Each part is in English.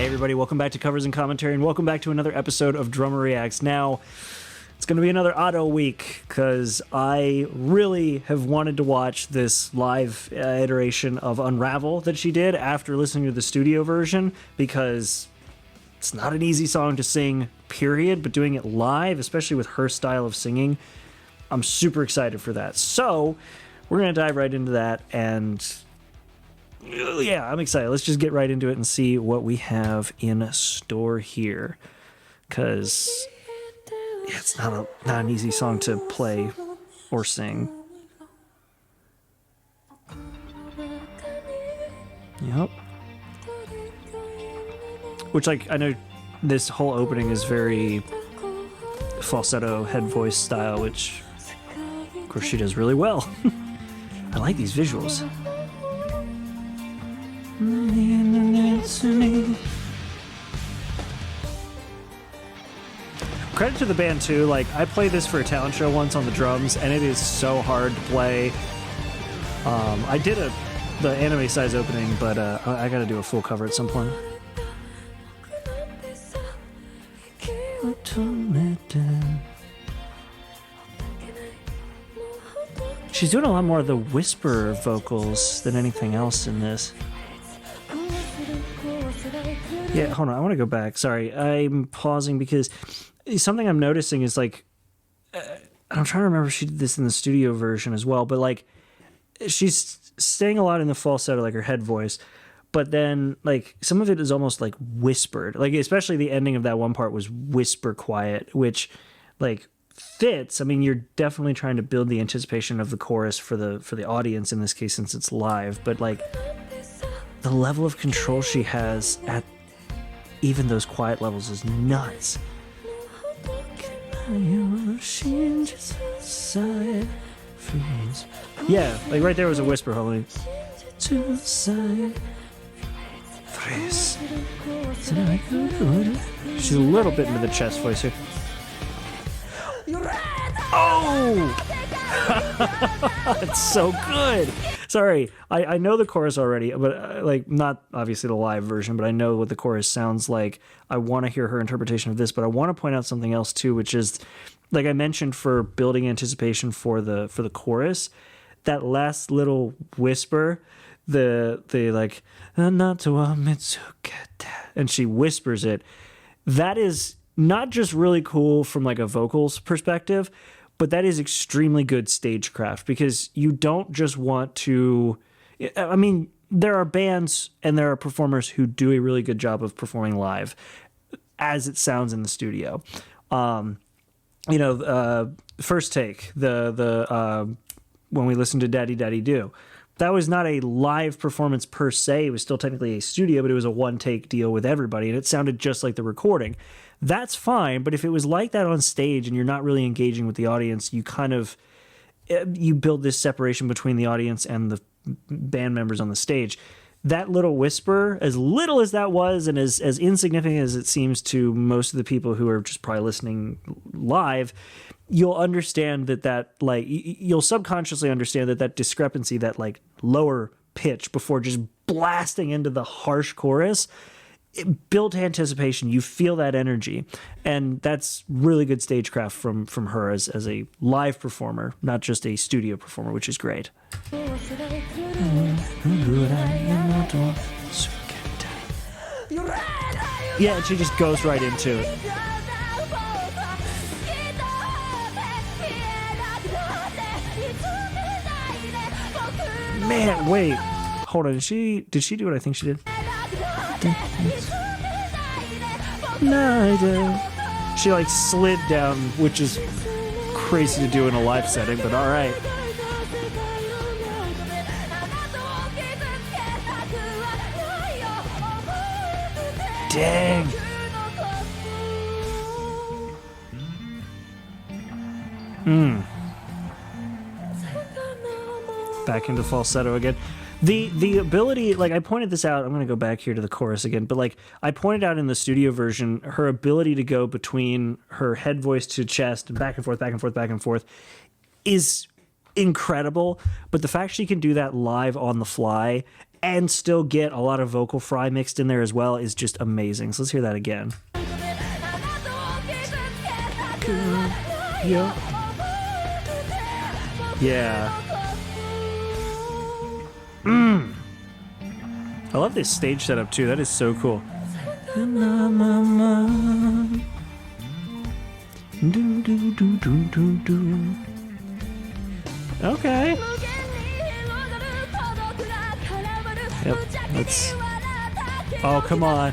everybody, welcome back to Covers and Commentary, and welcome back to another episode of Drummer Reacts. Now, it's going to be another Otto week, because I really have wanted to watch this live iteration of Unravel that she did after listening to the studio version, because it's not an easy song to sing, period, but doing it live, especially with her style of singing, I'm super excited for that. So, we're going to dive right into that, and yeah, I'm excited. Let's just get right into it and see what we have in store here, because yeah, it's not an easy song to play or sing. Yep. Which, like, I know this whole opening is very falsetto head voice style, which of course she does really well. I like these visuals. Credit to the band too, like I played this for a talent show once on the drums and it is so hard to play. I did the anime size opening, but I gotta do a full cover at some point. She's doing a lot more of the whisper vocals than anything else in this. Yeah, hold on, I want to go back. Sorry, I'm pausing because something I'm noticing is like, I'm trying to remember if she did this in the studio version as well, but like, she's staying a lot in the falsetto, like her head voice, but then like some of it is almost like whispered, like especially the ending of that one part was whisper quiet, which like fits. I mean, you're definitely trying to build the anticipation of the chorus for the audience in this case, since it's live, but like the level of control she has at even those quiet levels is nuts. Yeah, like right there was a whisper, holy. She's a little bit into the chest voice here. Oh! It's so good. Sorry, I know the chorus already, but like not obviously the live version, but I know what the chorus sounds like. I want to hear her interpretation of this, but I want to point out something else too, which is, like I mentioned, for building anticipation for the chorus, that last little whisper, the like and she whispers it. That is not just really cool from like a vocals perspective, but that is extremely good stagecraft, because you don't just want to, I mean, there are bands and there are performers who do a really good job of performing live as it sounds in the studio. First Take, when we listened to Daddy Daddy Do, that was not a live performance per se. It was still technically a studio, but it was a one-take deal with everybody, and it sounded just like the recording. That's fine, but if it was like that on stage and you're not really engaging with the audience, you build this separation between the audience and the band members on the stage. That little whisper, as little as that was, and as insignificant as it seems to most of the people who are just probably listening live, you'll understand that like, you'll subconsciously understand that discrepancy, that like lower pitch before just blasting into the harsh chorus, it built anticipation. You feel that energy, and that's really good stagecraft from her as a live performer, not just a studio performer, which is great. Yeah, and she just goes right into it. Man, wait, hold on. Did she do what I think she did? She like slid down, which is crazy to do in a live setting, but all right. Dang. Back into falsetto again. The ability, like I pointed this out, I'm going to go back here to the chorus again, but like I pointed out in the studio version, her ability to go between her head voice to chest and back and forth, back and forth, back and forth is incredible. But the fact she can do that live on the fly and still get a lot of vocal fry mixed in there as well is just amazing. So let's hear that again. Yeah. I love this stage setup too. That is so cool. Okay. Yep. Let's. Oh, come on.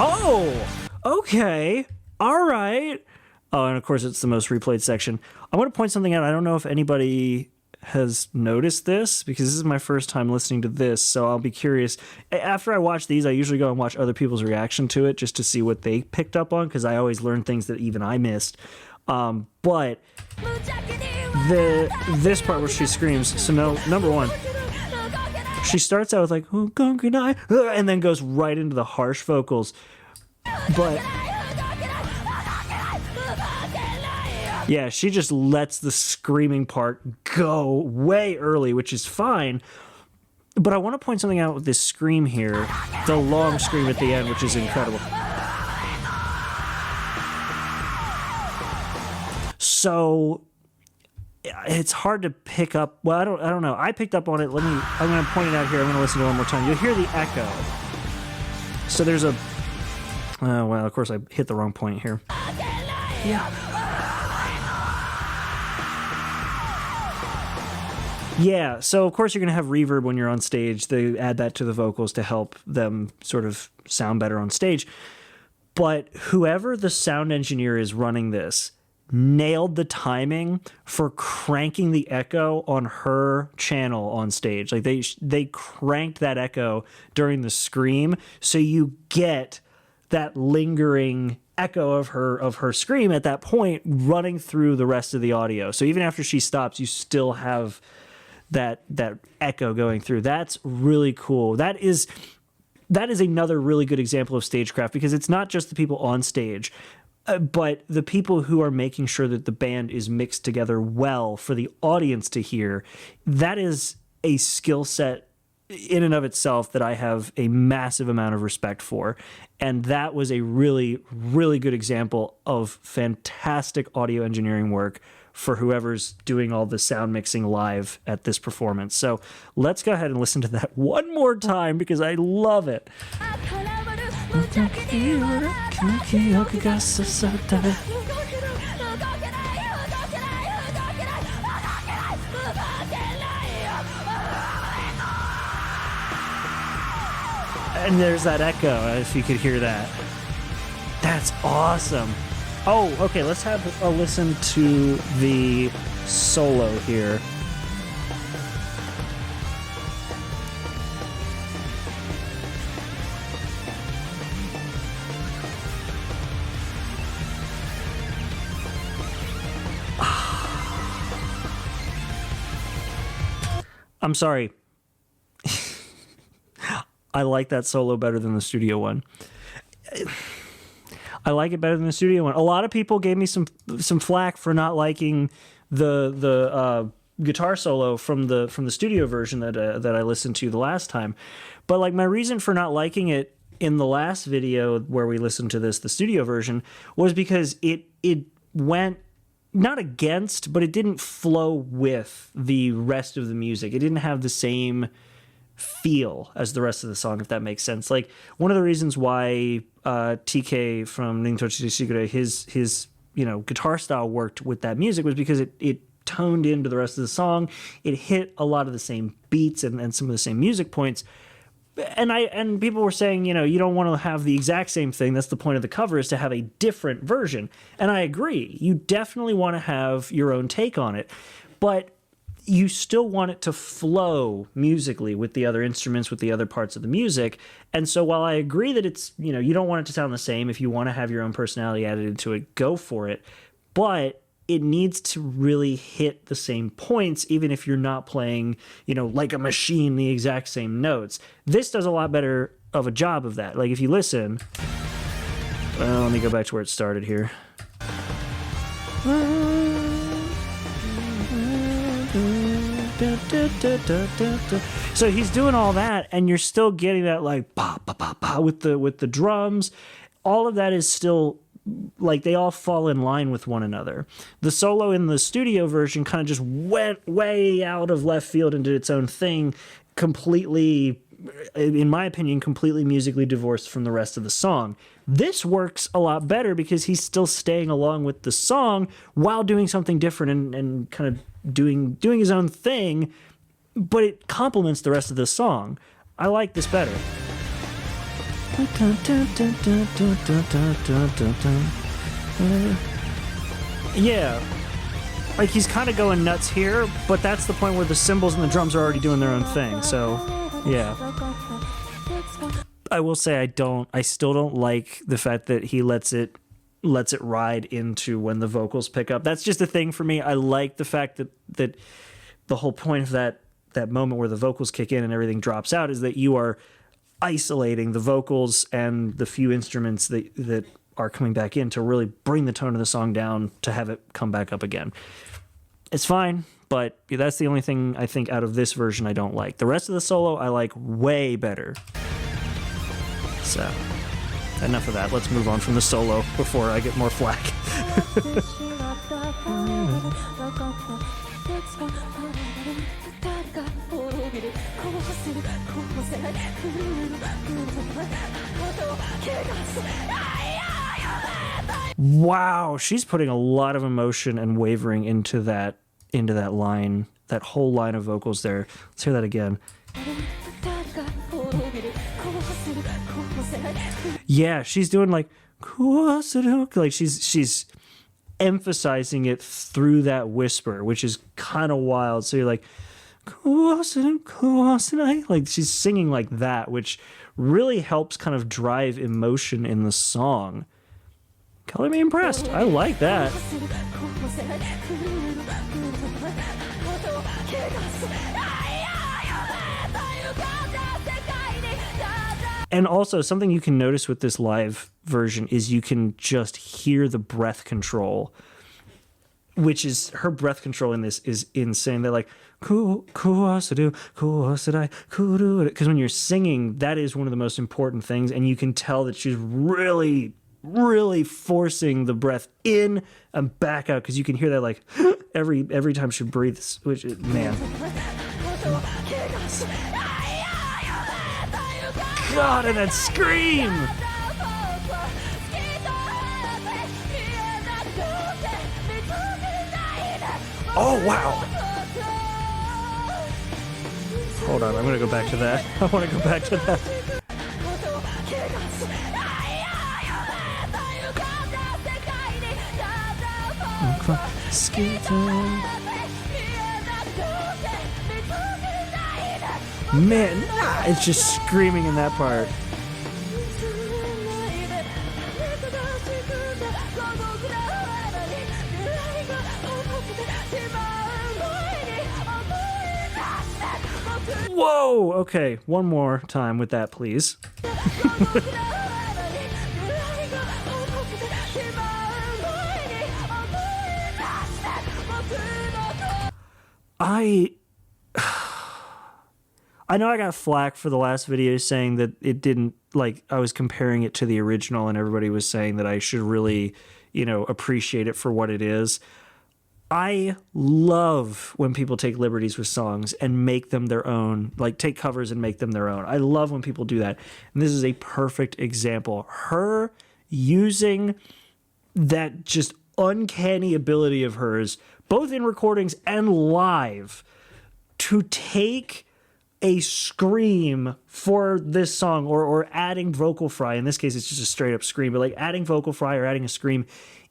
Oh, okay. All right. Oh, and of course, it's the most replayed section. I want to point something out. I don't know if anybody has noticed this because this is my first time listening to this, so I'll be curious. After I watch these, I usually go and watch other people's reaction to it just to see what they picked up on, because I always learn things that even I missed. But this part where she screams, so no, number one, she starts out with like, oh, and then goes right into the harsh vocals. But yeah, she just lets the screaming part go way early, which is fine. But I want to point something out with this scream here, the long scream at the end, which is incredible. So it's hard to pick up. Well, I don't know. I picked up on it. I'm going to point it out here. I'm going to listen to it one more time. You'll hear the echo. So there's a. Well, of course I hit the wrong point here. Yeah. Yeah, so of course you're going to have reverb when you're on stage. They add that to the vocals to help them sort of sound better on stage. But whoever the sound engineer is running this nailed the timing for cranking the echo on her channel on stage. Like they cranked that echo during the scream, so you get that lingering echo of her scream at that point running through the rest of the audio. So even after she stops, you still have that echo going through. That's really cool. That is another really good example of stagecraft, because it's not just the people on stage, but the people who are making sure that the band is mixed together well for the audience to hear. That is a skill set in and of itself that I have a massive amount of respect for. And that was a really, really good example of fantastic audio engineering work for whoever's doing all the sound mixing live at this performance. So let's go ahead and listen to that one more time because I love it. And there's that echo, if you could hear that. That's awesome. Oh, okay, let's have a listen to the solo here. I'm sorry. I like that solo better than the studio one. I like it better than the studio one. A lot of people gave me some flack for not liking the guitar solo from the studio version that I listened to the last time. But like my reason for not liking it in the last video where we listened to the studio version, was because it went not against, but it didn't flow with the rest of the music. It didn't have the same feel as the rest of the song, if that makes sense. Like one of the reasons why TK from Nintochi Shigure, his guitar style worked with that music was because it toned into the rest of the song. It hit a lot of the same beats and some of the same music points. And people were saying, you don't want to have the exact same thing. That's the point of the cover, is to have a different version. And I agree. You definitely want to have your own take on it. But you still want it to flow musically with the other instruments, with the other parts of the music. And so while I agree that it's, you don't want it to sound the same, if you want to have your own personality added into it, go for it. But it needs to really hit the same points, even if you're not playing, like a machine, the exact same notes. This does a lot better of a job of that. Like if you listen, Well, let me go back to where it started here. So he's doing all that, and you're still getting that like ba ba ba ba with the drums. All of that is still like they all fall in line with one another. The solo in the studio version kind of just went way out of left field and did its own thing, completely, in my opinion, completely musically divorced from the rest of the song. This works a lot better because he's still staying along with the song while doing something different and kind of doing his own thing, but it complements the rest of the song. I like this better. Yeah, like he's kind of going nuts here, but that's the point where the cymbals and the drums are already doing their own thing. So yeah, I will say I still don't like the fact that he lets it ride into when the vocals pick up. That's just a thing for me. I like the fact that the whole point of that moment where the vocals kick in and everything drops out is that you are isolating the vocals and the few instruments that are coming back in to really bring the tone of the song down to have it come back up again. It's fine, but that's the only thing I think out of this version I don't like. The rest of the solo I like way better. So, enough of that. Let's move on from the solo before I get more flack. Wow, she's putting a lot of emotion and wavering into that line, that whole line of vocals there. Let's hear that again. Yeah, she's doing like she's emphasizing it through that whisper, which is kind of wild. So you're like, like she's singing like that, which really helps kind of drive emotion in the song. Color me impressed. I like that. And also, something you can notice with this live version is you can just hear the breath control, which is, her breath control in this is insane. They're like, because when you're singing, that is one of the most important things, and you can tell that she's really, really forcing the breath in and back out, because you can hear that like every time she breathes, which, man. God, and that scream! Oh, wow! Hold on, I'm gonna go back to that. I want to go back to that. Man, it's just screaming in that part. Whoa! Okay, one more time with that, please. I know I got flack for the last video saying that it didn't, like, I was comparing it to the original and everybody was saying that I should really, appreciate it for what it is. I love when people take liberties with songs and make them their own, like take covers and make them their own. I love when people do that. And this is a perfect example. Her using that just uncanny ability of hers, both in recordings and live, to take a scream for this song or adding vocal fry. In this case, it's just a straight up scream, but like adding vocal fry or adding a scream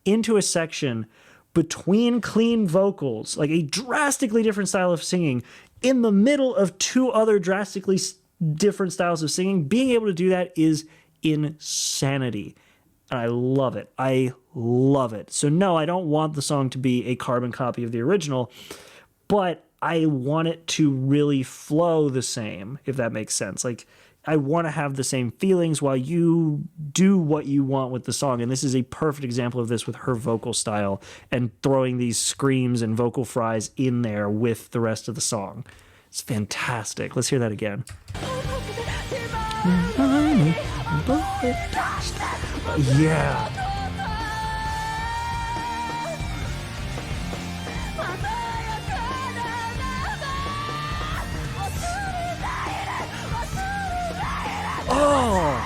into a section between clean vocals, like a drastically different style of singing in the middle of two other drastically different styles of singing. Being able to do that is insanity. And I love it. I love it. So no, I don't want the song to be a carbon copy of the original, but I want it to really flow the same, if that makes sense. Like, I want to have the same feelings while you do what you want with the song. And this is a perfect example of this with her vocal style and throwing these screams and vocal fries in there with the rest of the song. It's fantastic. Let's hear that again. Yeah. Oh.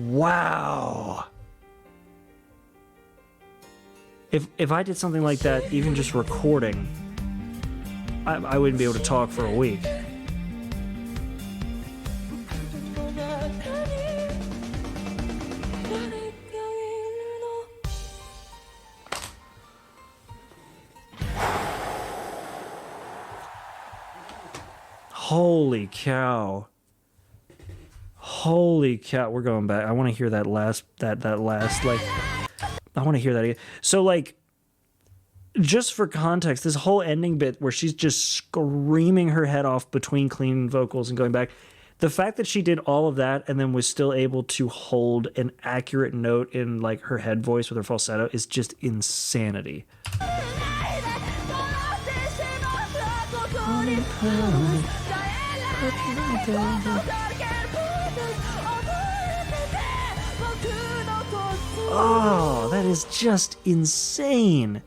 Wow. If I did something like that, even just recording, I wouldn't be able to talk for a week. Holy cow. Holy cow, we're going back. I want to hear that last like I want to hear that again. So like just for context, this whole ending bit where she's just screaming her head off between clean vocals and going back, the fact that she did all of that and then was still able to hold an accurate note in like her head voice with her falsetto is just insanity. Oh, that is just insane.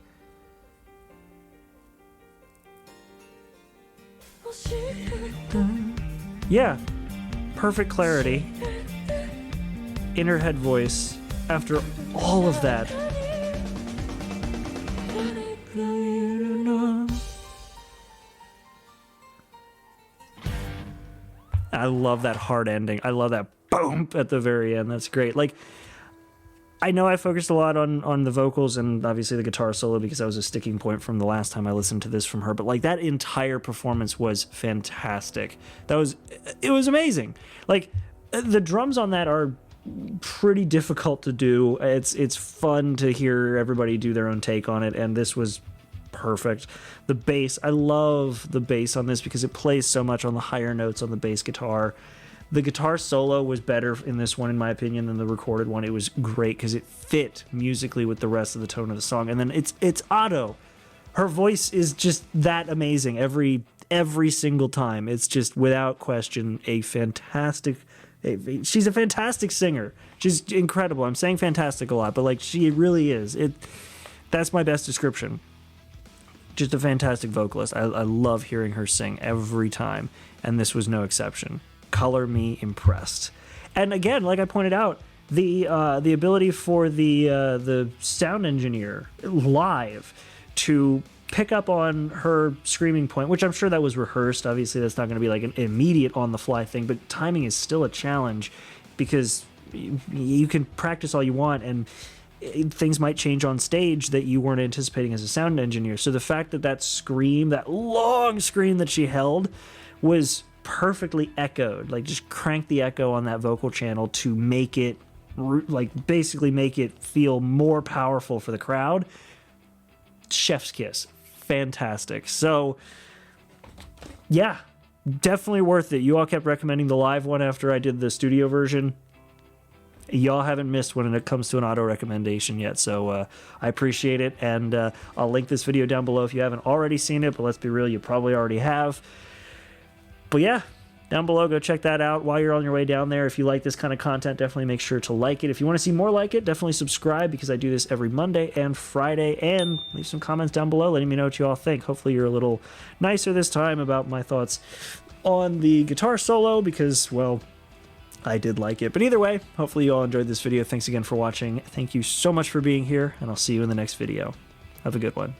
Yeah, perfect clarity in her head voice after all of that. I love that hard ending. I love that boom at the very end. That's great. Like, I know I focused a lot on the vocals and obviously the guitar solo because that was a sticking point from the last time I listened to this from her. But like that entire performance was fantastic. It was amazing. Like the drums on that are pretty difficult to do. It's fun to hear everybody do their own take on it, and this was perfect. The bass, I love the bass on this because it plays so much on the higher notes on the bass guitar. The guitar solo was better in this one, in my opinion, than the recorded one. It was great because it fit musically with the rest of the tone of the song. And then it's Otto. Her voice is just that amazing every single time. It's just, without question, she's a fantastic singer. She's incredible. I'm saying fantastic a lot, but like she really is. That's my best description. Just a fantastic vocalist. I love hearing her sing every time, and this was no exception. Color me impressed. And again, like I pointed out, the ability for the sound engineer live to pick up on her screaming point, which I'm sure that was rehearsed. Obviously, that's not going to be like an immediate on the fly thing, but timing is still a challenge because you can practice all you want and things might change on stage that you weren't anticipating as a sound engineer. So the fact that scream, that long scream that she held, was perfectly echoed, like just crank the echo on that vocal channel to make it, like basically make it feel more powerful for the crowd. Chef's kiss. Fantastic. So yeah, definitely worth it. You all kept recommending the live one after I did the studio version. Y'all haven't missed when it comes to an auto recommendation yet, so I appreciate it, and I'll link this video down below if you haven't already seen it, but let's be real, you probably already have. But yeah, down below, go check that out while you're on your way down there. If you like this kind of content, definitely make sure to like it. If you want to see more like it, definitely subscribe because I do this every Monday and Friday. And leave some comments down below letting me know what you all think. Hopefully you're a little nicer this time about my thoughts on the guitar solo because, well, I did like it. But either way, hopefully you all enjoyed this video. Thanks again for watching. Thank you so much for being here, and I'll see you in the next video. Have a good one.